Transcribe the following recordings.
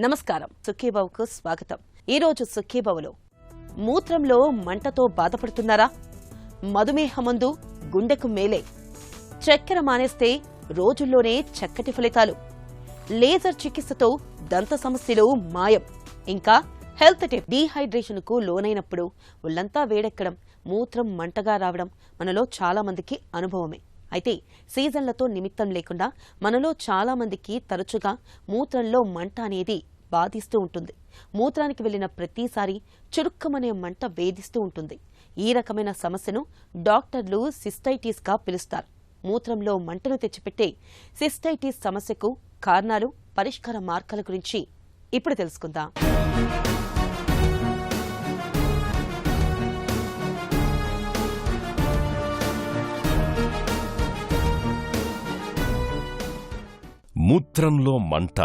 నమస్కారం, సుఖీభవకు స్వాగతం. ఈరోజు సుఖీభవలో మూత్రంలో మంటతో బాధపడుతున్నారా? మధుమేహమందు గుండెకు మేలే, చక్కెర మానేస్తే రోజుల్లోనే చక్కటి ఫలితాలు, లేజర్ చికిత్సతో దంత సమస్యలు మాయం, ఇంకా హెల్త్ టిప్. డీహైడ్రేషన్ కు లోనైనప్పుడు ఒళ్లంతా వేడెక్కడం, మూత్రం మంటగా రావడం మనలో చాలా మందికి అనుభవమే. అయితే సీజన్లతో నిమిత్తం లేకుండా మనలో చాలా మందికి తరచుగా మూత్రంలో మంట అనేది బాధిస్తూ ఉంటుంది. మూత్రానికి వెళ్లిన ప్రతిసారి చురుక్కమనే మంట వేధిస్తూ ఉంటుంది. ఈ రకమైన సమస్యను డాక్టర్లు సిస్టైటిస్ గా పిలుస్తారు. మూత్రంలో మంటను తెచ్చిపెట్టే సిస్టైటిస్ సమస్యకు కారణాలు, పరిష్కార మార్గాల గురించి ఇప్పుడు తెలుసుకుందాం. మూత్రంలో మంట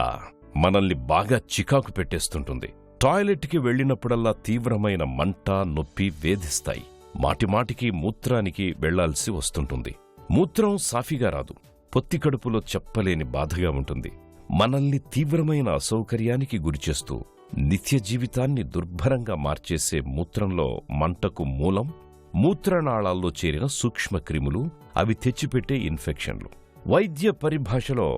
మనల్ని బాగా చికాకు పెట్టేస్తుంటుంది. టాయిలెట్కి వెళ్లినప్పుడల్లా తీవ్రమైన మంట, నొప్పి వేధిస్తాయి. మాటిమాటికి మూత్రానికి వెళ్లాల్సి వస్తుంటుంది. మూత్రం సాఫీగా రాదు, పొత్తి కడుపులో చెప్పలేని బాధగా ఉంటుంది. మనల్ని తీవ్రమైన అసౌకర్యానికి గురిచేస్తూ నిత్య జీవితాన్ని దుర్భరంగా మార్చేసే మూత్రంలో మంటకు మూలం మూత్రనాళాల్లో చేరిన సూక్ష్మక్రిములు, అవి తెచ్చిపెట్టే ఇన్ఫెక్షన్లు. వైద్య పరిభాషలో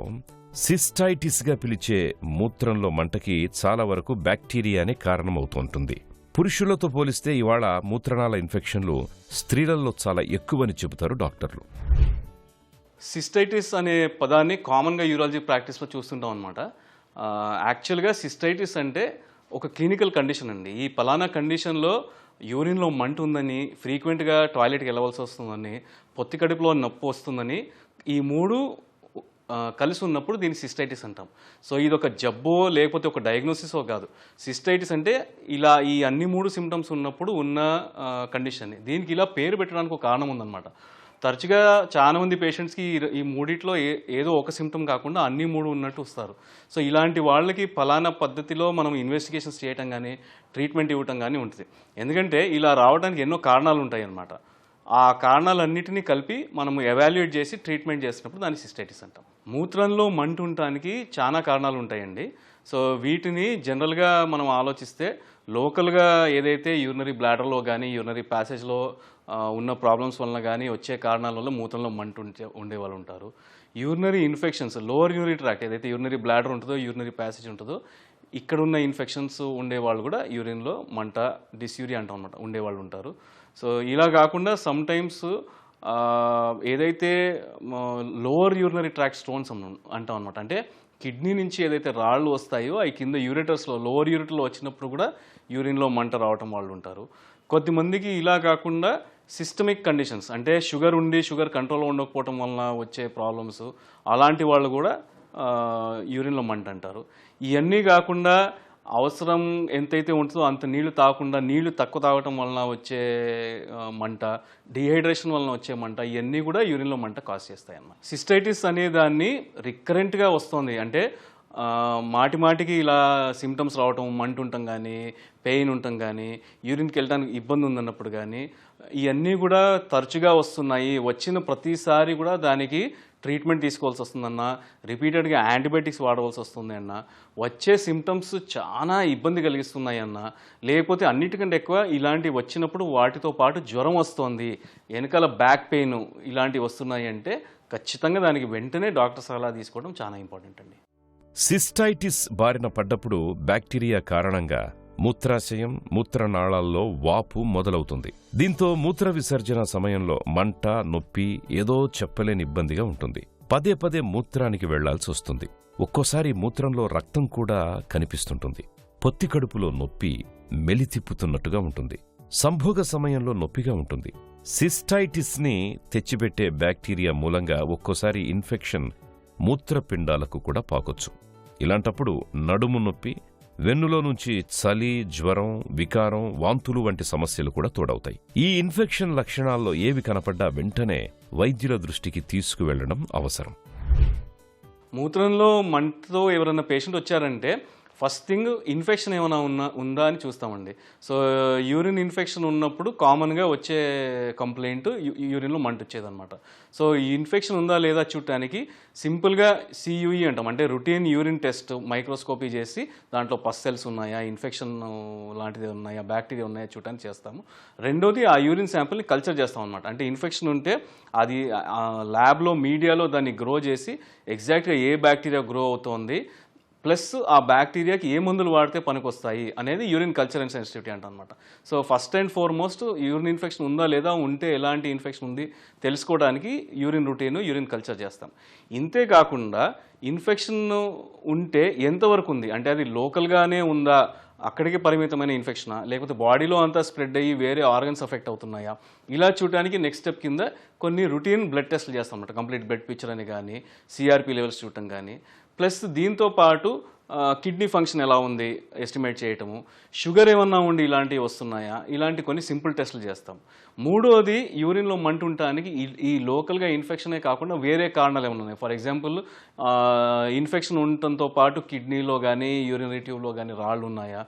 సిస్టైటిస్ గా పిలిచే మూత్రంలో మంటకి చాలా వరకు బ్యాక్టీరియానే కారణమవుతుంటుంది. పురుషులతో పోలిస్తే ఇవాళ మూత్రనాళ ఇన్ఫెక్షన్లు స్త్రీలలో చాలా ఎక్కువని చెబుతారు డాక్టర్లు. సిస్టైటిస్ అనే పదాన్ని కామన్గా యూరాలజీ ప్రాక్టీస్లో చూస్తుంటాం అనమాట. యాక్చువల్గా సిస్టైటిస్ అంటే ఒక క్లినికల్ కండిషన్ అండి. ఈ పలానా కండిషన్లో యూరిన్లో మంట ఉందని, ఫ్రీక్వెంట్గా టాయిలెట్కి వెళ్ళవలసి వస్తుందని, పొత్తి కడుపులో నొప్పి వస్తుందని, ఈ మూడు కలిసి ఉన్నప్పుడు దీన్ని సిస్టైటిస్ అంటాం. సో ఇది ఒక జబ్బో లేకపోతే ఒక డయాగ్నోసిసో కాదు. సిస్టైటిస్ అంటే ఇలా ఈ అన్ని మూడు సిమ్టమ్స్ ఉన్నప్పుడు ఉన్న కండిషన్. దీనికి ఇలా పేరు పెట్టడానికి ఒక కారణం ఉందన్నమాట. తరచుగా చాలామంది పేషెంట్స్కి ఈ మూడిట్లో ఏదో ఒక సిమ్టమ్ కాకుండా అన్ని మూడు ఉన్నట్టు వస్తారు. సో ఇలాంటి వాళ్ళకి ఫలానా పద్ధతిలో మనం ఇన్వెస్టిగేషన్స్ చేయటం కానీ, ట్రీట్మెంట్ ఇవ్వటం కానీ ఉంటుంది. ఎందుకంటే ఇలా రావడానికి ఎన్నో కారణాలు ఉంటాయి అన్నమాట. ఆ కారణాలన్నిటినీ కలిపి మనము ఎవాల్యుయేట్ చేసి ట్రీట్మెంట్ చేసినప్పుడు దాన్ని సిస్టైటిస్ అంటాం. మూత్రంలో మంట ఉండటానికి చాలా కారణాలు ఉంటాయండి. సో వీటిని జనరల్గా మనం ఆలోచిస్తే లోకల్గా ఏదైతే యూరినరీ బ్లాడర్లో కానీ, యూరినరీ ప్యాసేజ్లో ఉన్న ప్రాబ్లమ్స్ వలన కానీ వచ్చే కారణాల వల్ల మూత్రంలో మంట ఉండే వాళ్ళు ఉంటారు. Urinary infections, lower urinary tract ఏదైతే యూరినరీ బ్లాడర్ ఉంటుందో, యూరినరీ ప్యాసేజ్ ఉంటుందో, ఇక్కడ ఉన్న ఇన్ఫెక్షన్స్ ఉండేవాళ్ళు కూడా యూరిన్లో మంట, డిస్యూరియా అంటాం అనమాట, ఉండేవాళ్ళు ఉంటారు. సో ఇలా కాకుండా సమ్ టైమ్స్ ఏదైతే లోవర్ యూరినరీ ట్రాక్ట్ స్టోన్స్ అంటాం అనమాట, అంటే కిడ్నీ నుంచి ఏదైతే రాళ్ళు వస్తాయో అవి కింద యూరేటర్స్లో, లోవర్ యూరిటర్లో వచ్చినప్పుడు కూడా యూరిన్లో మంట రావటం వాళ్ళు ఉంటారు. కొద్దిమందికి ఇలా కాకుండా సిస్టమిక్ కండిషన్స్, అంటే షుగర్ ఉండి షుగర్ కంట్రోల్లో ఉండకపోవటం వలన వచ్చే ప్రాబ్లమ్స్, అలాంటి వాళ్ళు కూడా యూరిన్లో మంట అంటారు. ఇవన్నీ కాకుండా అవసరం ఎంతైతే ఉంటుందో అంత నీళ్లు తాగకుండా నీళ్లు తక్కువ తాగటం వలన వచ్చే మంట, డిహైడ్రేషన్ వలన వచ్చే మంట, ఇవన్నీ కూడా యూరిన్లో మంట కాజ్ చేస్తాయి అన్నమాట. సిస్టైటిస్ అనే దాన్ని రికరెంట్గా వస్తుంది, అంటే మాటిమాటికి ఇలా సిమ్టమ్స్ రావటం, మంట ఉండటం కానీ, పెయిన్ ఉండటం కానీ, యూరిన్కి వెళ్ళడానికి ఇబ్బంది ఉందన్నప్పుడు కానీ, ఇవన్నీ కూడా తరచుగా వస్తున్నాయి. వచ్చిన ప్రతిసారి కూడా దానికి ట్రీట్మెంట్ తీసుకోవాల్సి వస్తుందన్న, రిపీటెడ్గా యాంటీబయాటిక్స్ వాడవలసి వస్తుంది అన్న, వచ్చే సిమ్టమ్స్ చాలా ఇబ్బంది కలిగిస్తున్నాయి అన్న, లేకపోతే అన్నిటికంటే ఎక్కువ ఇలాంటివి వచ్చినప్పుడు వాటితో పాటు జ్వరం వస్తుంది, వెనకాల బ్యాక్ పెయిన్ ఇలాంటివి వస్తున్నాయి అంటే ఖచ్చితంగా దానికి వెంటనే డాక్టర్ సలహా తీసుకోవడం చాలా ఇంపార్టెంట్ అండి. సిస్టైటిస్ బారిన పడ్డప్పుడు బ్యాక్టీరియా కారణంగా మూత్రాశయం, మూత్రనాళాల్లో వాపు మొదలవుతుంది. దీంతో మూత్ర విసర్జన సమయంలో మంట, నొప్పి, ఏదో చెప్పలేని ఇబ్బందిగా ఉంటుంది. పదే పదే మూత్రానికి వెళ్లాల్సి వస్తుంది. ఒక్కోసారి మూత్రంలో రక్తం కూడా కనిపిస్తుంటుంది. పొత్తి కడుపులో నొప్పి మెలితిప్పుతున్నట్టుగా ఉంటుంది. సంభోగ సమయంలో నొప్పిగా ఉంటుంది. సిస్టైటిస్ ని తెచ్చిపెట్టే బ్యాక్టీరియా మూలంగా ఒక్కోసారి ఇన్ఫెక్షన్ మూత్రపిండాలకు కూడా పాకొచ్చు. ఇలాంటప్పుడు నడుము నొప్పి, వెన్నులో నుంచి చలి, జ్వరం, వికారం, వాంతులు వంటి సమస్యలు కూడా తోడవుతాయి. ఈ ఇన్ఫెక్షన్ లక్షణాల్లో ఏవి కనపడ్డా వెంటనే వైద్యుల దృష్టికి తీసుకువెళ్లడం అవసరం. మూత్రంలో మంటతో ఎవరైనా పేషెంట్ వచ్చారంటే ఫస్ట్ థింగ్ ఇన్ఫెక్షన్ ఏమైనా ఉందా అని చూస్తామండి. సో యూరిన్ ఇన్ఫెక్షన్ ఉన్నప్పుడు కామన్గా వచ్చే కంప్లైంట్ యూరిన్లో మంట వచ్చేదన్నమాట. సో ఈ ఇన్ఫెక్షన్ ఉందా లేదా చూడటానికి సింపుల్గా CUE అంటాం, అంటే రొటీన్ యూరిన్ టెస్ట్ మైక్రోస్కోపీ చేసి దాంట్లో పస్ సెల్స్ ఉన్నాయా, ఇన్ఫెక్షన్ లాంటిది ఉన్నాయా, బ్యాక్టీరియా ఉన్నాయా చూడటానికి చేస్తాము. రెండోది ఆ యూరిన్ శాంపిల్ని కల్చర్ చేస్తాం అనమాట. అంటే ఇన్ఫెక్షన్ ఉంటే అది ల్యాబ్లో మీడియాలో దాన్ని గ్రో చేసి ఎగ్జాక్ట్గా ఏ బ్యాక్టీరియా గ్రో అవుతోంది, ప్లస్ ఆ బ్యాక్టీరియాకి ఏ మందులు వాడితే పనికొస్తాయి అనేది యూరిన్ కల్చర్ అండ్ సెన్సిటివిటీ అంటనమాట. So first and foremost urine infection ఉందా లేదా, ఉంటే ఎలాంటి ఇన్ఫెక్షన్ ఉంది తెలుసుకోవడానికి యూరిన్ రొటీన్, యూరిన్ కల్చర్ చేస్తాం. ఇంతే కాకుండా ఇన్ఫెక్షన్ ఉంటే ఎంతవరకు ఉంది, అంటే అది లోకల్గానే ఉందా, అక్కడికి పరిమితమైన ఇన్ఫెక్షనా, లేకపోతే బాడీలో అంతా స్ప్రెడ్ అయ్యి వేరే ఆర్గన్స్ ఎఫెక్ట్ అవుతున్నాయా, ఇలా చూడడానికి నెక్స్ట్ స్టెప్ కింద కొన్ని రొటీన్ బ్లడ్ టెస్ట్లు చేస్తాం అన్నమాట. కంప్లీట్ బ్లడ్ పిక్చర్ అని కానీ, CRP లెవెల్స్ చూడటం కానీ, ప్లస్ దీంతో పాటు కిడ్నీ ఫంక్షన్ ఎలా ఉంది ఎస్టిమేట్ చేయటము, షుగర్ ఏమన్నా ఉండి ఇలాంటివి వస్తున్నాయా, ఇలాంటి కొన్ని సింపుల్ టెస్టులు చేస్తాం. మూడోది యూరిన్లో మంట ఉండటానికి ఈ లోకల్గా ఇన్ఫెక్షనే కాకుండా వేరే కారణాలు ఏమైనా ఉన్నాయి. ఫర్ ఎగ్జాంపుల్ ఇన్ఫెక్షన్ ఉండటంతో పాటు కిడ్నీలో కానీ యూరినరీ ట్యూబ్లో కానీ రాళ్ళు ఉన్నాయా,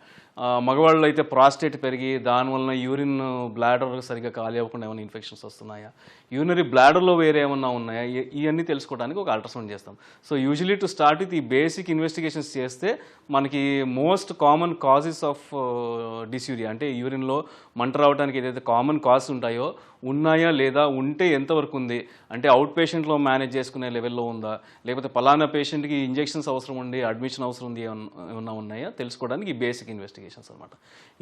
మగవాళ్ళు అయితే ప్రాస్టేట్ పెరిగి దానివల్ల యూరిన్ బ్లాడర్ సరిగ్గా ఖాళీ అవ్వకుండా ఏమైనా ఇన్ఫెక్షన్స్ వస్తున్నాయా, యూరినరీ బ్లాడర్లో వేరే ఏమన్నా ఉన్నాయా, ఇవన్నీ తెలుసుకోవడానికి ఒక అల్ట్రాసౌండ్ చేస్తాం. So usually to start with ఈ బేసిక్ ఇన్వెస్టిగేషన్స్ చేస్తే మనకి most common causes of dysuria, అంటే యూరిన్లో మంట రావడానికి ఏదైతే కామన్ కాజెస్ ఉంటాయో ఉన్నాయా లేదా, ఉంటే ఎంతవరకు ఉంది, అంటే అవుట్ పేషెంట్లో మేనేజ్ చేసుకునే లెవెల్లో ఉందా, లేకపోతే పలానా పేషెంట్కి ఇంజెక్షన్స్ అవసరం ఉండి అడ్మిషన్ అవసరం ఉంది ఏమన్నా ఉన్నాయా తెలుసుకోవడానికి ఈ బేసిక్ ఇన్వెస్టిగేషన్స్ అనమాట.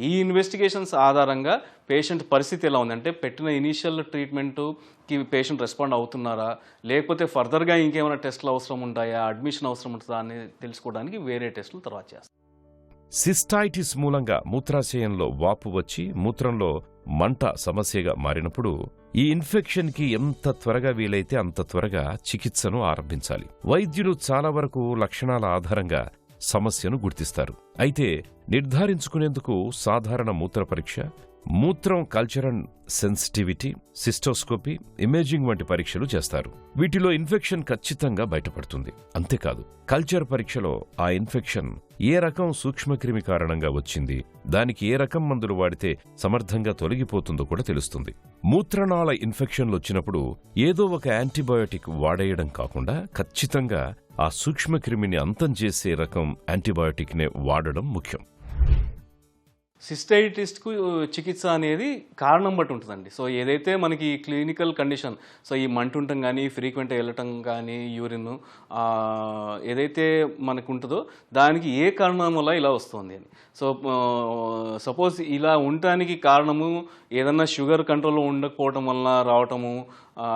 ఈ ఇన్వెస్టిగేషన్స్ ఆధారంగా పేషెంట్ పరిస్థితి ఎలా ఉంది, అంటే పెట్టిన ఇనీషియల్ ట్రీట్మెంట్కి పేషెంట్ రెస్పాండ్ అవుతున్నారా, లేకపోతే ఫర్దర్గా ఇంకేమైనా టెస్టులు అవసరం ఉంటాయా, అడ్మిషన్ అవసరం ఉంటుందా అని తెలుసుకోవడానికి వేరే టెస్టులు తర్వాత చేస్తాం. సిస్టైటిస్ మూలంగా మూత్రాశయంలో వాపు వచ్చి మూత్రంలో మంట సమస్యగా మారినప్పుడు ఈ ఇన్ఫెక్షన్కి ఎంత త్వరగా వీలైతే అంత త్వరగా చికిత్సను ఆరంభించాలి. వైద్యులు చాలా వరకు లక్షణాల ఆధారంగా సమస్యను గుర్తిస్తారు. అయితే నిర్ధారించుకునేందుకు సాధారణ మూత్ర పరీక్ష, మూత్రం culture and sensitivity, cystoscopy, imaging వంటి పరీక్షలు చేస్తారు. వీటిలో ఇన్ఫెక్షన్ ఖచ్చితంగా బయటపడుతుంది. అంతేకాదు, కల్చర్ పరీక్షలో ఆ ఇన్ఫెక్షన్ ఏ రకం సూక్ష్మక్రిమి కారణంగా వచ్చింది, దానికి ఏ రకం మందులు వాడితే సమర్థంగా తొలగిపోతుందో కూడా తెలుస్తుంది. మూత్రనాళ ఇన్ఫెక్షన్లు వచ్చినప్పుడు ఏదో ఒక యాంటీబయోటిక్ వాడేయడం కాకుండా ఖచ్చితంగా ఆ సూక్ష్మక్రిమిని అంతం చేసే రకం యాంటీబయోటిక్నే వాడడం ముఖ్యం. సిస్టైటిస్కు చికిత్స అనేది కారణం బట్టి ఉంటుందండి. సో ఏదైతే మనకి క్లినికల్ కండిషన్, సో ఈ మంట ఉండటం కానీ, ఫ్రీక్వెంట్గా వెళ్ళటం కానీ, యూరిన్ ఏదైతే మనకు ఉంటుందో దానికి ఏ కారణం వల్ల ఇలా వస్తుంది అని. సో సపోజ్ ఇలా ఉండటానికి కారణము ఏదన్నా షుగర్ కంట్రోల్లో ఉండకపోవటం వలన రావటము,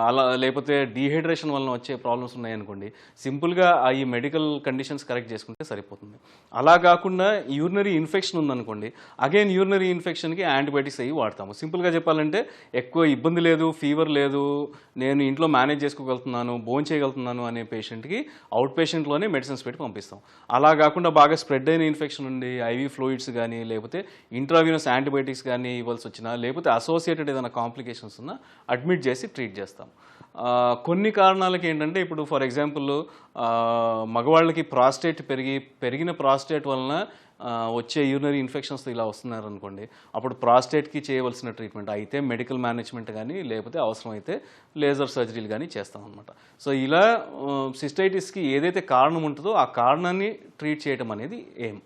అలా లేకపోతే డీహైడ్రేషన్ వలన వచ్చే ప్రాబ్లమ్స్ ఉన్నాయనుకోండి, సింపుల్గా ఈ మెడికల్ కండిషన్స్ కరెక్ట్ చేసుకుంటే సరిపోతుంది. అలా కాకుండా యూరినరీ ఇన్ఫెక్షన్ ఉందనుకోండి, అగైన్ యూరినరీ ఇన్ఫెక్షన్కి యాంటీబయాటిక్స్ అవి వాడతాము. సింపుల్గా చెప్పాలంటే ఎక్కువ ఇబ్బంది లేదు, ఫీవర్ లేదు, నేను ఇంట్లో మేనేజ్ చేసుకోగలుగుతున్నాను, భోజనం చేయగలుగుతున్నాను అనే పేషెంట్కి అవుట్ పేషెంట్లోనే మెడిసిన్స్ పెట్టి పంపిస్తాం. అలా కాకుండా బాగా స్ప్రెడ్ అయిన ఇన్ఫెక్షన్ ఉండి IV ఫ్లూయిడ్స్ కానీ, లేకపోతే ఇంట్రావీనస్ యాంటీబయాటిక్స్ కానీ ఇవ్వాల్సి వచ్చినా, లేకపోతే అసోసియేటెడ్ ఏదైనా కాంప్లికేషన్స్ ఉన్నా అడ్మిట్ చేసి ట్రీట్ చేస్తాం. కొన్ని కారణాలకి ఏంటంటే, ఇప్పుడు ఫర్ ఎగ్జాంపుల్ మగవాళ్ళకి ప్రాస్టేట్ పెరిగిన ప్రాస్టేట్ వలన వచ్చే యూరినరీ ఇన్ఫెక్షన్స్ ఇలా వస్తున్నారనుకోండి, అప్పుడు ప్రాస్టేట్కి చేయవలసిన ట్రీట్మెంట్ అయితే మెడికల్ మేనేజ్మెంట్ కానీ, లేకపోతే అవసరమైతే లేజర్ సర్జరీలు కానీ చేస్తాం అనమాట. సో ఇలా సిస్టైటిస్కి ఏదైతే కారణం ఉంటుందో ఆ కారణాన్ని ట్రీట్ చేయడం అనేది ఏం.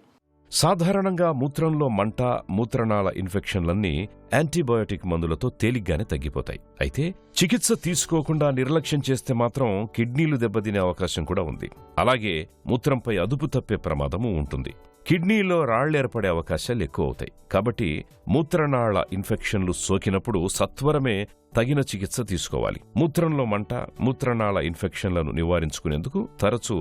సాధారణంగా మూత్రంలో మంట, మూత్రనాళ ఇన్ఫెక్షన్లన్నీ యాంటీబయోటిక్ మందులతో తేలిగ్గానే తగ్గిపోతాయి. అయితే చికిత్స తీసుకోకుండా నిర్లక్ష్యం చేస్తే మాత్రం కిడ్నీలు దెబ్బతినే అవకాశం కూడా ఉంది. అలాగే మూత్రంపై అదుపు తప్పే ప్రమాదము ఉంటుంది. కిడ్నీలో రాళ్లేర్పడే అవకాశాలు ఎక్కువ అవుతాయి. కాబట్టి మూత్రనాళ ఇన్ఫెక్షన్లు సోకినప్పుడు సత్వరమే తగిన చికిత్స తీసుకోవాలి. మూత్రంలో మంట, మూత్రనాళ ఇన్ఫెక్షన్లను నివారించుకునేందుకు తరచూ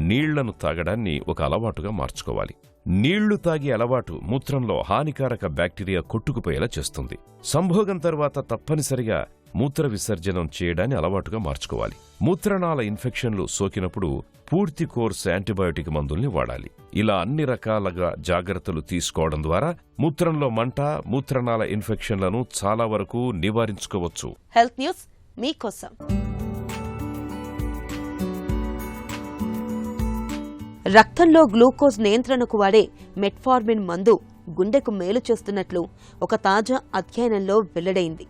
నీళ్లను తాగడాన్ని ఒక అలవాటుగా మార్చుకోవాలి. నీళ్లు తాగే అలవాటు మూత్రంలో హానికారక బ్యాక్టీరియా కొట్టుకుపోయేలా చేస్తుంది. సంభోగం తర్వాత తప్పనిసరిగా మూత్ర విసర్జనం చేయడాన్ని అలవాటుగా మార్చుకోవాలి. మూత్రనాళ ఇన్ఫెక్షన్లు సోకినప్పుడు పూర్తి కోర్సు యాంటీబయోటిక్ మందుల్ని వాడాలి. ఇలా అన్ని రకాలుగా జాగ్రత్తలు తీసుకోవడం ద్వారా మూత్రంలో మంట, మూత్రనాళ ఇన్ఫెక్షన్లను చాలా వరకు నివారించుకోవచ్చు. హెల్త్ న్యూస్ మీకోసం. రక్తంలో గ్లూకోజ్ నియంత్రణకు వాడే మెట్ఫార్మిన్ మందు గుండెకు మేలు చేస్తున్నట్లు ఒక తాజా అధ్యయనంలో వెల్లడైంది.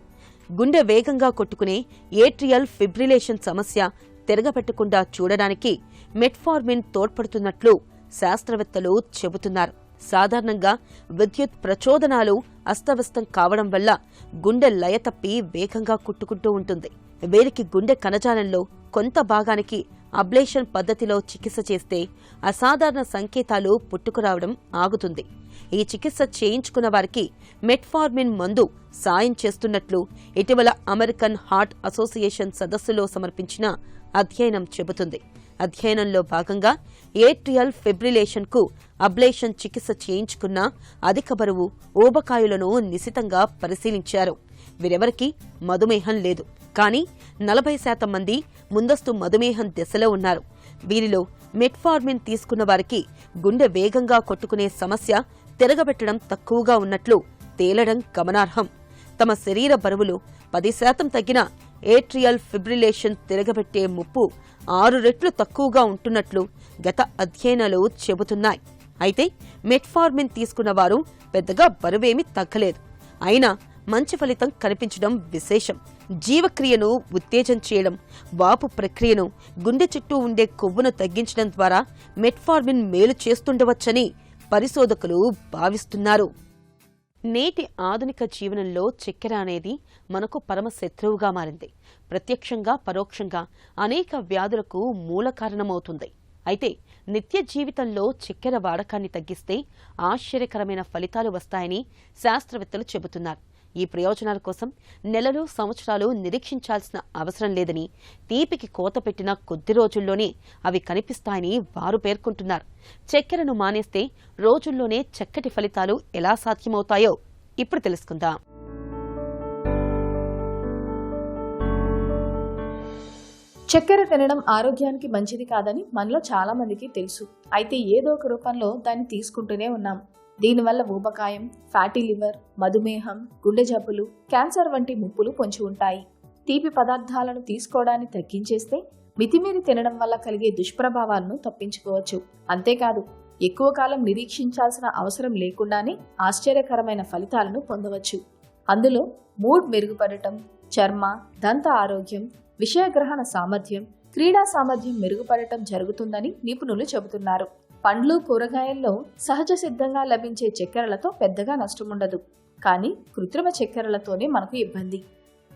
గుండె వేగంగా కొట్టుకునే ఏట్రియల్ ఫిబ్రిలేషన్ సమస్య తిరగపెట్టకుండా చూడడానికి మెట్ఫార్మిన్ తోడ్పడుతున్నట్లు శాస్త్రవేత్తలు చెబుతున్నారు. సాధారణంగా విద్యుత్ ప్రచోదనాలు అస్తవ్యస్తం కావడం వల్ల గుండె లయ తప్పి వేగంగా కొట్టుకుంటూ ఉంటుంది. వీరికి గుండె కణజాలంలో కొంత భాగానికి అబ్లేషన్ పద్ధతిలో చికిత్స చేస్తే అసాధారణ సంకేతాలు పుట్టుకురావడం ఆగుతుంది. ఈ చికిత్స చేయించుకున్న వారికి మెట్ఫార్మిన్ మందు సాయం చేస్తున్నట్లు ఇటీవల అమెరికన్ హార్ట్ అసోసియేషన్ సదస్సులో సమర్పించిన అధ్యయనం చెబుతుంది. అధ్యయనంలో భాగంగా ఏట్రియల్ ఫిబ్రిలేషన్ కు అబ్లేషన్ చికిత్స చేయించుకున్న అధిక బరువు ఊబకాయులను నిశితంగా పరిశీలించారు. వీరెవరికీ మధుమేహం లేదు, కానీ 40% మంది ముందస్తు మధుమేహం దశలో ఉన్నారు. వీరిలో మెట్ఫార్మిన్ తీసుకున్న వారికి గుండె వేగంగా కొట్టుకునే సమస్య తిరగబెట్టడం తక్కువగా ఉన్నట్లు తేలడం గమనార్హం. తమ శరీర బరువులో 10% తగ్గిన ఏట్రియల్ ఫిబ్రిలేషన్ తిరగబెట్టే ముప్పు 6 రెట్లు తక్కువగా ఉంటున్నట్లు గత అధ్యయనాలు చెబుతున్నాయి. అయితే మెట్ఫార్మిన్ తీసుకున్న వారు పెద్దగా బరువేమీ తగ్గలేదు. అయినా మంచి ఫలితం కనిపించడం విశేషం. జీవక్రియను ఉత్తేజం చేయడం, వాపు ప్రక్రియను, గుండె చుట్టూ ఉండే కొవ్వును తగ్గించడం ద్వారా మెట్ఫార్మిన్ మేలు చేస్తుండవచ్చని పరిశోధకులు భావిస్తున్నారు. నేటి ఆధునిక జీవనంలో చక్కెర అనేది మనకు పరమ శత్రువుగా మారింది. ప్రత్యక్షంగా పరోక్షంగా అనేక వ్యాధులకు మూల కారణమవుతుంది. అయితే నిత్య జీవితంలో చక్కెర వాడకాన్ని తగ్గిస్తే ఆశ్చర్యకరమైన ఫలితాలు వస్తాయని శాస్త్రవేత్తలు చెబుతున్నారు. ఈ ప్రయోజనాల కోసం నెలలు, సంవత్సరాలు నిరీక్షించాల్సిన అవసరం లేదని, తీపికి కోత పెట్టిన కొద్ది రోజుల్లోనే అవి కనిపిస్తాయని వారు పేర్కొంటున్నారు. చక్కెరను మానేస్తే రోజుల్లోనే చక్కటి ఫలితాలు ఎలా సాధ్యమవుతాయో ఇప్పుడు తెలుసుకుందాం. చక్కెర తినడం ఆరోగ్యానికి మంచిది కాదని మనలో చాలా మందికి తెలుసు. అయితే ఏదో ఒక రూపంలో దాన్ని తీసుకుంటూనే ఉన్నాం. దీనివల్ల ఊబకాయం, ఫ్యాటీ లివర్, మధుమేహం, గుండె జబ్బులు, క్యాన్సర్ వంటి ముప్పులు పొంచి ఉంటాయి. తీపి పదార్థాలను తీసుకోవడాన్ని తగ్గించేస్తే మితిమీరి తినడం వల్ల కలిగే దుష్ప్రభావాలను తప్పించుకోవచ్చు. అంతేకాదు, ఎక్కువ కాలం నిరీక్షించాల్సిన అవసరం లేకుండానే ఆశ్చర్యకరమైన ఫలితాలను పొందవచ్చు. అందులో మూడ్ మెరుగుపడటం, చర్మ, దంత ఆరోగ్యం, విషయగ్రహణ సామర్థ్యం, క్రీడా సామర్థ్యం మెరుగుపడటం జరుగుతుందని నిపుణులు చెబుతున్నారు. పండ్లు, కూరగాయల్లో సహజ సిద్ధంగా లభించే చక్కెరలతో పెద్దగా నష్టముండదు. కానీ కృత్రిమ చక్కెరలతోనే మనకు ఇబ్బంది.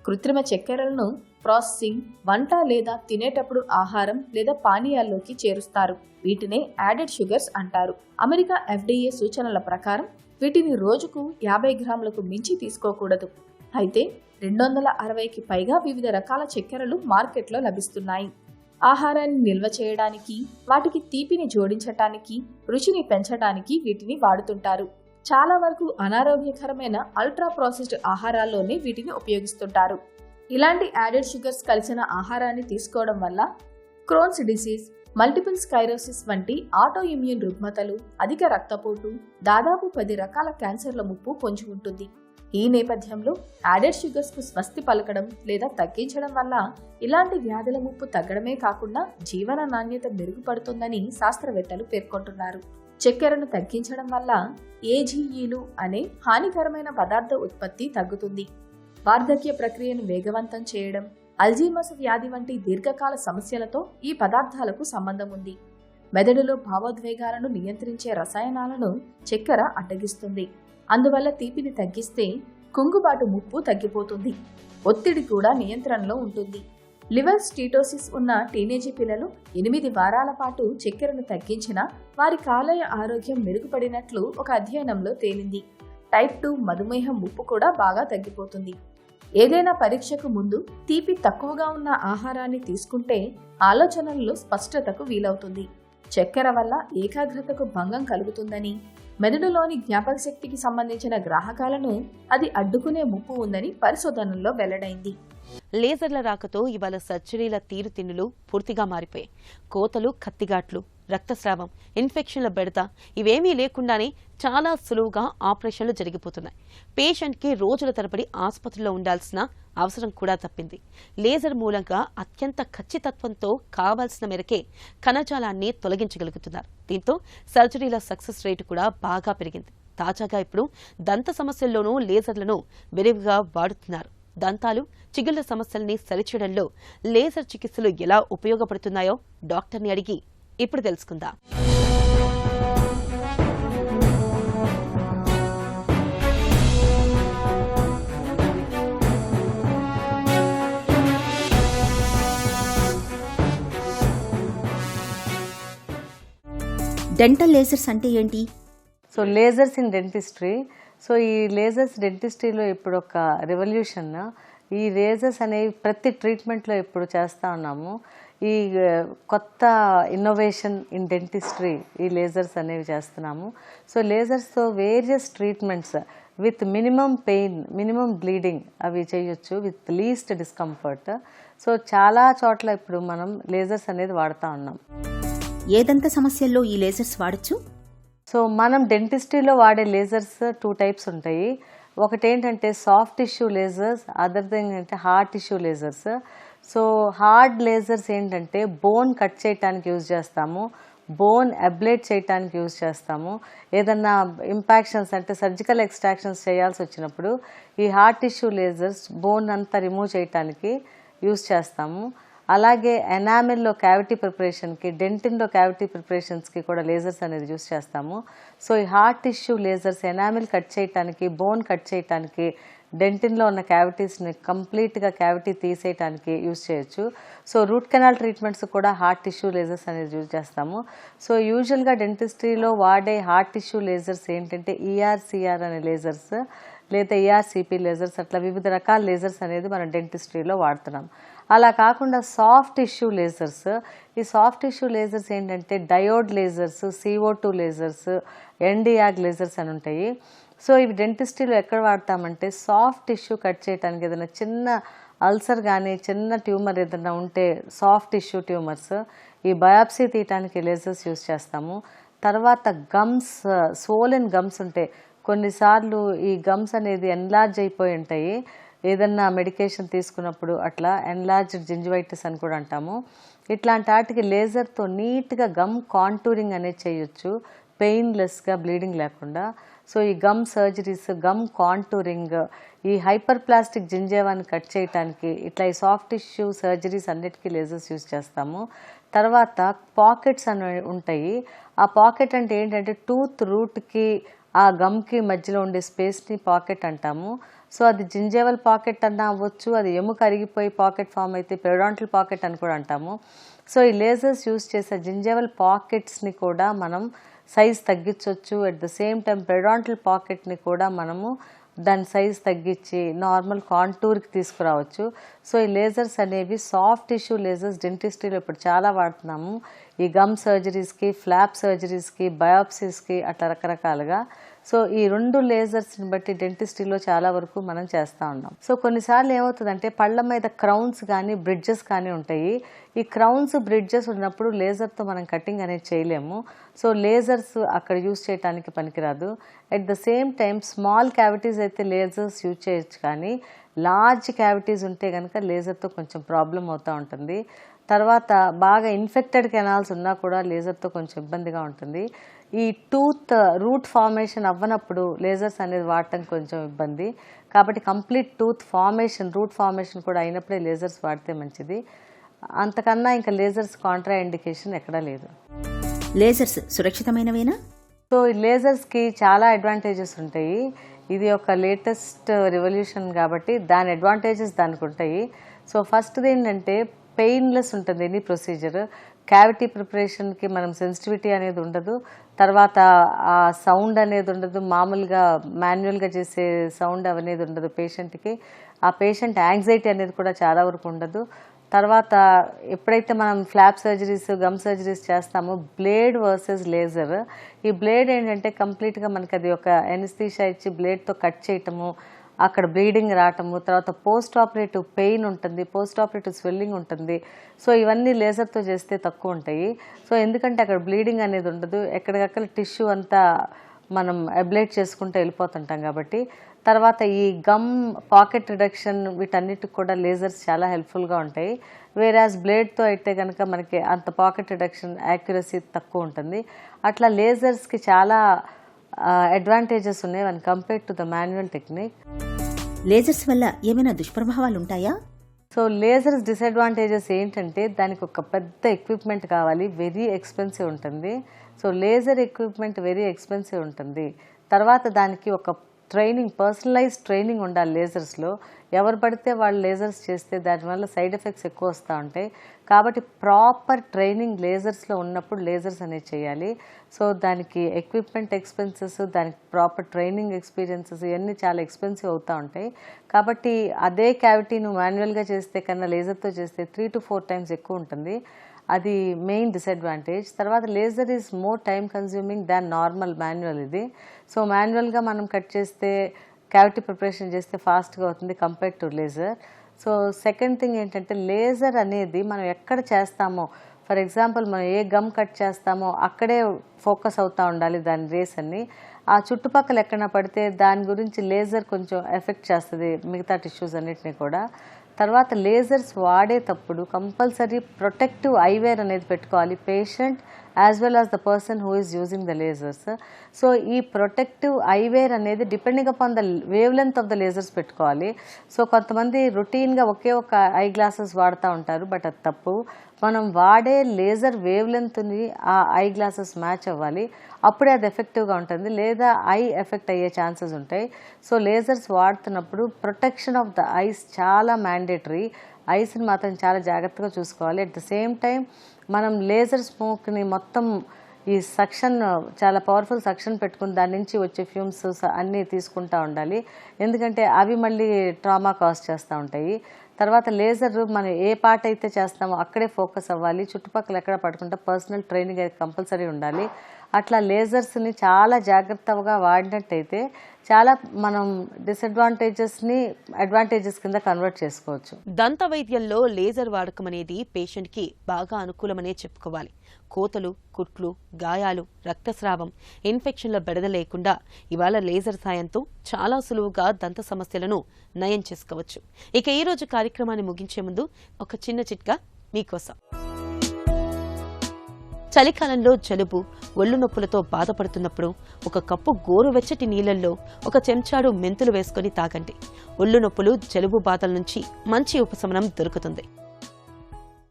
కృత్రిమ చక్కెరలను ప్రాసెసింగ్, వంట లేదా తినేటప్పుడు ఆహారం లేదా పానీయాల్లోకి చేరుస్తారు. వీటినే యాడెడ్ షుగర్స్ అంటారు. అమెరికా FDA సూచనల ప్రకారం వీటిని రోజుకు 50 గ్రాములకు మించి తీసుకోకూడదు. అయితే 260కి పైగా వివిధ రకాల చక్కెరలు మార్కెట్లో లభిస్తున్నాయి. ఆహారాన్ని నిల్వ చేయడానికి, వాటికి తీపిని జోడించటానికి, రుచిని పెంచడానికి వీటిని వాడుతుంటారు. చాలా వరకు అనారోగ్యకరమైన అల్ట్రా ప్రాసెస్డ్ ఆహారాల్లోనే వీటిని ఉపయోగిస్తుంటారు. ఇలాంటి యాడెడ్ షుగర్స్ కలిసిన ఆహారాన్ని తీసుకోవడం వల్ల క్రోన్స్ డిసీజ్, మల్టిపుల్ స్క్లెరోసిస్ వంటి ఆటో ఇమ్యూన్ రుగ్మతలు, అధిక రక్తపోటు, దాదాపు 10 రకాల క్యాన్సర్ల ముప్పు పొంచి ఉంటుంది. ఈ నేపథ్యంలో యాడెడ్ షుగర్స్ కు స్వస్తి పలకడం లేదా తగ్గించడం వల్ల ఇలాంటి వ్యాధుల ముప్పు తగ్గడమే కాకుండా జీవన నాణ్యత మెరుగుపడుతుందని శాస్త్రవేత్తలు పేర్కొంటున్నారు. చక్కెరను తగ్గించడం వల్ల AGEలు అనే హానికరమైన పదార్థ ఉత్పత్తి తగ్గుతుంది. వార్ధక్య ప్రక్రియను వేగవంతం చేయడం, అల్జీమర్స్ వ్యాధి వంటి దీర్ఘకాల సమస్యలతో ఈ పదార్థాలకు సంబంధం ఉంది. మెదడులో భావోద్వేగాలను నియంత్రించే రసాయనాలను చక్కెర అడ్డగిస్తుంది. అందువల్ల తీపిని తగ్గిస్తే కుంగుబాటు ముప్పు తగ్గిపోతుంది. ఒత్తిడి కూడా నియంత్రణలో ఉంటుంది. లివర్ స్టీటోసిస్ ఉన్న టీనేజీ పిల్లలు 8 వారాల పాటు చక్కెరను తగ్గించినా వారి కాలేయ ఆరోగ్యం మెరుగుపడినట్లు ఒక అధ్యయనంలో తేలింది. టైప్ 2 మధుమేహం ముప్పు కూడా బాగా తగ్గిపోతుంది. ఏదైనా పరీక్షకు ముందు తీపి తక్కువగా ఉన్న ఆహారాన్ని తీసుకుంటే ఆలోచనల్లో స్పష్టతకు వీలవుతుంది. చక్కెర వల్ల ఏకాగ్రతకు భంగం కలుగుతుందని, మెదడులోని జ్ఞాపక శక్తికి సంబంధించిన గ్రాహకాలను అది అడ్డుకునే ముప్పు ఉందని పరిశోధనల్లో వెల్లడైంది. లేజర్ల రాకతో ఇవాళ సర్జరీల తీరుతిన్నులు పూర్తిగా మారిపోయాయి. కోతలు, కత్తిగాట్లు, రక్తస్రావం, ఇన్ఫెక్షన్ల బెడత ఇవేమీ లేకుండానే చాలా సులువుగా ఆపరేషన్లు జరిగిపోతున్నాయి. పేషెంట్కి రోజుల తరబడి ఆసుపత్రిలో ఉండాల్సిన అవసరం కూడా తప్పింది. లేజర్ మూలంగా అత్యంత ఖచ్చితత్వంతో కావాల్సిన మేరకే కణజాలాన్ని తొలగించగలుగుతున్నారు. దీంతో సర్జరీల సక్సెస్ రేటు కూడా బాగా పెరిగింది. తాజాగా ఇప్పుడు దంత సమస్యల్లోనూ లేజర్లను విరివిగా వాడుతున్నారు. దంతాలు, చిగుళ్ల సమస్యల్ని సరిచేయడంలో లేజర్ చికిత్సలు ఎలా ఉపయోగపడుతున్నాయో డాక్టర్ని అడిగి ఇప్పుడు తెలుసుకుందాం. డెంటల్ లేజర్స్ అంటే ఏంటి? So lasers in dentistry. So ఈ లేజర్స్ డెంటిస్ట్రీలో ఇప్పుడు ఒక రెవల్యూషన్. ఈ లేజర్స్ అనేవి ప్రతి ట్రీట్మెంట్లో ఇప్పుడు చేస్తూ ఉన్నాము. ఈ కొత్త ఇన్నోవేషన్ ఇన్ డెంటిస్ట్రీ ఈ లేజర్స్ అనేవి చేస్తున్నాము. సో లేజర్స్తో various treatments with minimum pain, minimum bleeding అవి చేయొచ్చు విత్ లీస్ట్ డిస్కంఫర్ట్. సో చాలా చోట్ల ఇప్పుడు మనం లేజర్స్ అనేది వాడుతూ ఉన్నాం. ఏ దంత సమస్యల్లో ఈ లేజర్స్ వాడచ్చు? సో మనం డెంటిస్ట్రీలో వాడే లేజర్స్ 2 టైప్స్ ఉంటాయి. ఒకటి ఏంటంటే soft tissue lasers, other thing అంటే hard tissue lasers. So hard lasers ఏంటంటే బోన్ కట్ చేయడానికి యూజ్ చేస్తాము, బోన్ అబ్లేట్ చేయడానికి యూజ్ చేస్తాము. ఏదన్నా ఇంపాక్షన్స్ అంటే సర్జికల్ ఎక్స్ట్రాక్షన్స్ చేయాల్సి వచ్చినప్పుడు ఈ హార్డ్ టిష్యూ లేజర్స్ బోన్ అంతా రిమూవ్ చేయడానికి యూజ్ చేస్తాము. అలాగే ఎనామిల్లో క్యావిటీ ప్రిపరేషన్కి, డెంటిన్లో క్యావిటీ ప్రిపరేషన్స్కి కూడా లేజర్స్ అనేది యూజ్ చేస్తాము. సో ఈ hard tissue lasers enamel cut చేయడానికి, బోన్ కట్ చేయడానికి, డెంటిన్లో ఉన్న క్యావిటీస్ని కంప్లీట్గా క్యావిటీ తీసేయడానికి యూజ్ చేయొచ్చు. సో రూట్ కెనాల్ ట్రీట్మెంట్స్ కూడా హార్డ్ టిష్యూ లేజర్స్ అనేది యూజ్ చేస్తాము. సో యూజువల్గా డెంటిస్ట్రీలో వాడే హార్డ్ టిష్యూ లేజర్స్ ఏంటంటే ఈఆర్సిఆర్ అనే లేజర్స్ లేదా ఈఆర్సిపి లేజర్స్, అట్లా వివిధ రకాల లేజర్స్ అనేది మనం డెంటిస్ట్రీలో వాడుతున్నాం. అలా కాకుండా సాఫ్ట్ టిష్యూ లేజర్స్, ఈ సాఫ్ట్ టిష్యూ లేజర్స్ ఏంటంటే diode lasers, CO2 lasers, Nd YAG lasers అని ఉంటాయి. సో ఇవి డెంటిస్ట్రీలో ఎక్కడ వాడతామంటే సాఫ్ట్ టిష్యూ కట్ చేయడానికి, ఏదైనా చిన్న అల్సర్ కానీ చిన్న ట్యూమర్ ఏదైనా ఉంటే సాఫ్ట్ టిష్యూ ట్యూమర్స్ ఈ బయాప్సీ తీయటానికి లేజర్స్ యూజ్ చేస్తాము. తర్వాత గమ్స్, సోలెన్ గమ్స్ ఉంటాయి. కొన్నిసార్లు ఈ గమ్స్ అనేది ఎన్లార్జ్ అయిపోయి ఉంటాయి, ఏదన్నా మెడికేషన్ తీసుకున్నప్పుడు అట్లా ఎన్లార్జ్డ్ జింజివైటిస్ అని కూడా అంటాము. ఇట్లాంటి వాటికి లేజర్తో నీట్గా గమ్ కాంటూరింగ్ అనేది చేయొచ్చు పెయిన్లెస్గా, బ్లీడింగ్ లేకుండా. సో ఈ గమ్ సర్జరీస్, గమ్ కాంటూరింగ్, ఈ హైపర్ ప్లాస్టిక్ జింజేవాన్ని కట్ చేయడానికి ఇట్లా ఈ సాఫ్ట్ టిష్యూ సర్జరీస్ అన్నిటికీ లేజర్స్ యూజ్ చేస్తాము. తర్వాత పాకెట్స్ అని ఉంటాయి. ఆ పాకెట్ అంటే ఏంటంటే టూత్ రూట్కి ఆ గమ్కి మధ్యలో ఉండే స్పేస్ని పాకెట్ అంటాము. సో అది జింజేవల్ పాకెట్ అన్నా అవ్వచ్చు, అది ఎముక అరిగిపోయి పాకెట్ ఫామ్ అయితే పెరిడాంటల్ పాకెట్ అని కూడా అంటాము. సో ఈ లేజర్స్ యూజ్ చేసే జింజేవల్ పాకెట్స్ని కూడా మనం సైజ్ తగ్గించవచ్చు. At the same time periodontal పాకెట్ని కూడా మనము దాని సైజ్ తగ్గించి నార్మల్ కాంటూర్కి తీసుకురావచ్చు. సో ఈ లేజర్స్ అనేవి సాఫ్ట్ టిష్యూ లేజర్స్ డెంటిస్ట్రీలో ఇప్పుడు చాలా వాడుతున్నాము. ఈ గమ్ సర్జరీస్కి, ఫ్లాప్ సర్జరీస్కి, బయాప్సీస్కి అట్లా రకరకాలుగా. సో ఈ 2 లేజర్స్ని బట్టి డెంటిస్ట్రీలో చాలా వరకు మనం చేస్తూ ఉన్నాం. సో కొన్నిసార్లు ఏమవుతుందంటే పళ్ళ మీద క్రౌన్స్ కానీ బ్రిడ్జెస్ కానీ ఉంటాయి. ఈ క్రౌన్స్, బ్రిడ్జెస్ ఉన్నప్పుడు లేజర్తో మనం కటింగ్ అనేది చేయలేము. సో లేజర్స్ అక్కడ యూజ్ చేయడానికి పనికిరాదు. At the same time small cavities అయితే లేజర్స్ యూజ్ చేయొచ్చు, కానీ లార్జ్ క్యావిటీస్ ఉంటే కనుక లేజర్తో కొంచెం ప్రాబ్లం అవుతూ ఉంటుంది. తర్వాత బాగా ఇన్ఫెక్టెడ్ కెనాల్స్ ఉన్నా కూడా లేజర్తో కొంచెం ఇబ్బందిగా ఉంటుంది. ఈ టూత్ రూట్ ఫార్మేషన్ అవ్వనప్పుడు లేజర్స్ అనేది వాడటం కొంచెం ఇబ్బంది. కాబట్టి complete tooth formation, root formation కూడా అయినప్పుడే లేజర్స్ వాడితే మంచిది. అంతకన్నా ఇంకా లేజర్స్ కాంట్రా ఇండికేషన్ ఎక్కడా లేదు. లేజర్స్ సురక్షితమైనవేనా? సో ఈ లేజర్స్కి చాలా అడ్వాంటేజెస్ ఉంటాయి. ఇది ఒక లేటెస్ట్ రెవల్యూషన్ కాబట్టి దాని అడ్వాంటేజెస్ దానికి ఉంటాయి. సో ఫస్ట్ది ఏంటంటే పెయిన్లెస్ ఉంటుంది ఎనీ ప్రొసీజర్. క్యావిటీ ప్రిపరేషన్కి మనం సెన్సిటివిటీ అనేది ఉండదు. తర్వాత ఆ సౌండ్ అనేది ఉండదు, మామూలుగా మాన్యువల్గా చేసే సౌండ్ అనేది ఉండదు పేషెంట్కి. ఆ పేషెంట్ యాంగ్జైటీ అనేది కూడా చాలా వరకు ఉండదు. తర్వాత ఎప్పుడైతే మనం ఫ్లాప్ సర్జరీస్, గమ్ సర్జరీస్ చేస్తామో బ్లేడ్ వర్సెస్ లేజర్, ఈ బ్లేడ్ ఏంటంటే కంప్లీట్గా మనకి అది ఒక ఎనస్థీషియా ఇచ్చి బ్లేడ్తో కట్ చేయటము, అక్కడ బ్లీడింగ్ రావటము, తర్వాత పోస్ట్ ఆపరేటివ్ పెయిన్ ఉంటుంది, పోస్ట్ ఆపరేటివ్ స్వెల్లింగ్ ఉంటుంది. సో ఇవన్నీ లేజర్తో చేస్తే తక్కువ ఉంటాయి. సో ఎందుకంటే అక్కడ బ్లీడింగ్ అనేది ఉండదు, ఎక్కడికక్కడ టిష్యూ అంతా మనం అబ్లేట్ చేసుకుంటూ వెళ్ళిపోతుంటాం కాబట్టి. తర్వాత ఈ గమ్ పాకెట్ రిడక్షన్ వీటన్నిటికి కూడా లేజర్స్ చాలా హెల్ప్ఫుల్గా ఉంటాయి. వేరాజ్ బ్లేడ్తో అయితే కనుక మనకి అంత పాకెట్ రిడక్షన్ యాక్యురసీ తక్కువ ఉంటుంది. అట్లా లేజర్స్కి చాలా అడ్వాంటేజెస్ ఉన్నాయి one compare to the manual technique. Lasers వల్ల ఏమైనా దుష్ప్రభావాలు ఉంటాయా? సో లేజర్స్ డిసడ్వాంటేజెస్ ఏంటంటే దానికి ఒక పెద్ద ఎక్విప్మెంట్ కావాలి, వెరీ ఎక్స్పెన్సివ్ ఉంటుంది. So laser equipment very expensive ఉంటుంది. తర్వాత దానికి ఒక పర్సనలైజ్ ట్రైనింగ్ ఉండాలి లేజర్స్లో. ఎవరు పడితే వాళ్ళు లేజర్స్ చేస్తే దానివల్ల సైడ్ ఎఫెక్ట్స్ ఎక్కువ వస్తూ ఉంటాయి. కాబట్టి ప్రాపర్ ట్రైనింగ్ లేజర్స్లో ఉన్నప్పుడు లేజర్స్ అనేది చేయాలి. సో దానికి ఎక్విప్మెంట్ ఎక్స్పెన్సెస్, దానికి ప్రాపర్ ట్రైనింగ్ ఎక్స్పీరియన్సెస్ ఇవన్నీ చాలా ఎక్స్పెన్సివ్ అవుతూ ఉంటాయి. కాబట్టి అదే క్యావిటీ నువ్వు మాన్యువల్గా చేస్తే కన్నా లేజర్తో చేస్తే 3 to 4 times ఎక్కువ ఉంటుంది. అది మెయిన్ డిసడ్వాంటేజ్. తర్వాత laser is more time consuming than normal manual ఇది. సో మాన్యువల్గా మనం కట్ చేస్తే క్యావిటీ ప్రిపరేషన్ చేస్తే ఫాస్ట్గా అవుతుంది compare to laser. So second thing ఏంటంటే లేజర్ అనేది మనం ఎక్కడ చేస్తామో, ఫర్ ఎగ్జాంపుల్ మనం ఏ గమ్ కట్ చేస్తామో అక్కడే ఫోకస్ అవుతూ ఉండాలి దాని రేస్ అన్ని. ఆ చుట్టుపక్కల ఎక్కడ పడితే దాని గురించి లేజర్ కొంచెం ఎఫెక్ట్ చేస్తుంది మిగతా టిష్యూస్ అన్నిటిని కూడా. తర్వాత లేజర్స్ వాడేటప్పుడు కంపల్సరీ ప్రొటెక్టివ్ ఐవేర్ అనేది పెట్టుకోవాలి patient as well as the person who is using the lasers. So ఈ ప్రొటెక్టివ్ ఐవేర్ అనేది depending upon the wave length of the lasers పెట్టుకోవాలి. సో కొంతమంది రొటీన్గా ఒకే ఒక ఐ గ్లాసెస్ వాడుతూ ఉంటారు, బట్ అది తప్పు. మనం వాడే లేజర్ వేవ్ లెంత్ని ఆ ఐ గ్లాసెస్ మ్యాచ్ అవ్వాలి, అప్పుడే అది ఎఫెక్టివ్గా ఉంటుంది, లేదా ఐ ఎఫెక్ట్ అయ్యే ఛాన్సెస్ ఉంటాయి. సో లేజర్స్ వాడుతున్నప్పుడు ప్రొటెక్షన్ ఆఫ్ ద ఐస్ చాలా మ్యాండేటరీ. ఐస్ని మాత్రం చాలా జాగ్రత్తగా చూసుకోవాలి. అట్ ద సేమ్ టైం మనం లేజర్ స్మోక్ని మొత్తం ఈ సక్షన్ చాలా పవర్ఫుల్ సక్షన్ పెట్టుకుని దాని నుంచి వచ్చే ఫ్యూమ్స్ అన్నీ తీసుకుంటూ ఉండాలి, ఎందుకంటే అవి మళ్ళీ ట్రామా కాజ్ చేస్తూ ఉంటాయి. తర్వాత లేజర్ మనం ఏ పార్ట్ అయితే చేస్తామో అక్కడే ఫోకస్ అవ్వాలి, చుట్టుపక్కల ఎక్కడ పడుకుంటే పర్సనల్ ట్రైనింగ్ అయితే కంపల్సరీ ఉండాలి. అట్లా లేజర్స్ని చాలా జాగ్రత్తగా వాడినట్టయితే చాలా మనం డిసడ్వాంటేజెస్ని అడ్వాంటేజెస్ కింద కన్వర్ట్ చేసుకోవచ్చు. దంత వైద్యంలో లేజర్ వాడకం అనేది పేషెంట్కి బాగా అనుకూలమనే చెప్పుకోవాలి. కోతలు, కుట్లు, గాయాలు, రక్తస్రావం, ఇన్ఫెక్షన్ల బెడద లేకుండా ఇవాళ లేజర్ సాయంతో చాలా సులువుగా దంత సమస్యలను నయం చేసుకోవచ్చు. ఇక ఈ రోజు కార్యక్రమాన్ని ముగించే ముందు ఒక చిన్న చిట్కా మీకోసం. చలికాలంలో జలుబు, ఒళ్ళు నొప్పులతో బాధపడుతున్నప్పుడు ఒక కప్పు గోరువెచ్చటి నీళ్లలో ఒక చెంచాడు మెంతులు వేసుకుని తాగండి. ఒళ్ళు నొప్పులు, జలుబు బాధల నుంచి మంచి ఉపశమనం దొరుకుతుంది.